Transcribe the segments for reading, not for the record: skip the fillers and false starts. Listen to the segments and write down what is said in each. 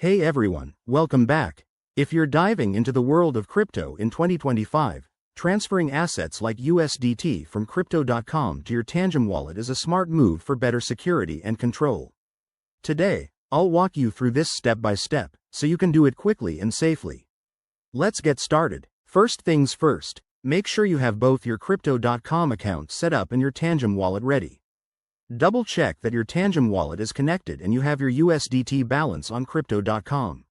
Hey everyone, welcome back. If you're diving into the world of crypto in 2025, transferring assets like USDT from Crypto.com to your Tangem wallet is a smart move for better security and control. Today, I'll walk you through this step by step, so you can do it quickly and safely. Let's get started. First things first, make sure you have both your Crypto.com account set up and your Tangem wallet ready. Double check that your Tangem wallet is connected and you have your USDT balance on Crypto.com.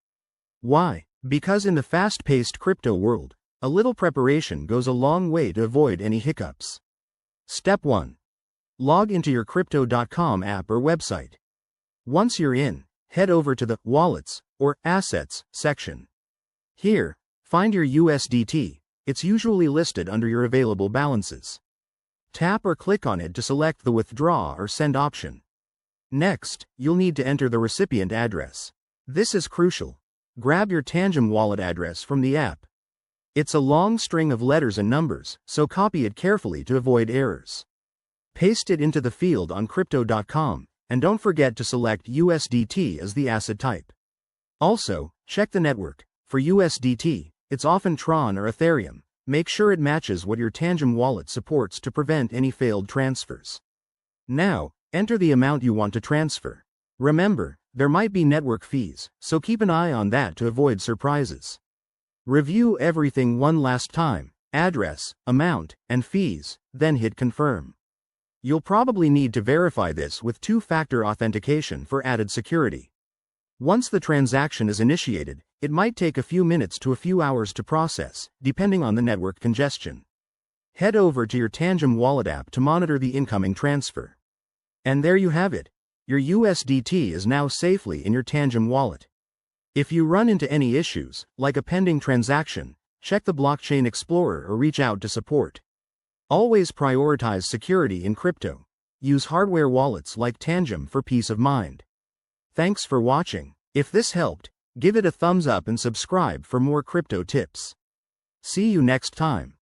Why? Because in the fast-paced crypto world, a little preparation goes a long way to avoid any hiccups. Step 1. Log into your Crypto.com app or website. Once you're in, head over to the Wallets or Assets section. Here, find your USDT. It's usually listed under your available balances. Tap or click on it to select the Withdraw or Send option. Next, you'll need to enter the recipient address. This is crucial. Grab your Tangem wallet address from the app. It's a long string of letters and numbers, so copy it carefully to avoid errors. Paste it into the field on Crypto.com, and don't forget to select USDT as the asset type. Also, check the network. For USDT, it's often Tron or Ethereum. Make sure it matches what your Tangem wallet supports to prevent any failed transfers. Now, enter the amount you want to transfer. Remember, there might be network fees, so keep an eye on that to avoid surprises. Review everything one last time: address, amount, and fees, then hit confirm. You'll probably need to verify this with two-factor authentication for added security. Once the transaction is initiated, it might take a few minutes to a few hours to process, depending on the network congestion. Head over to your Tangem wallet app to monitor the incoming transfer. And there you have it. Your USDT is now safely in your Tangem wallet. If you run into any issues, like a pending transaction, check the Blockchain Explorer or reach out to support. Always prioritize security in crypto. Use hardware wallets like Tangem for peace of mind. Thanks for watching. If this helped, give it a thumbs up and subscribe for more crypto tips. See you next time.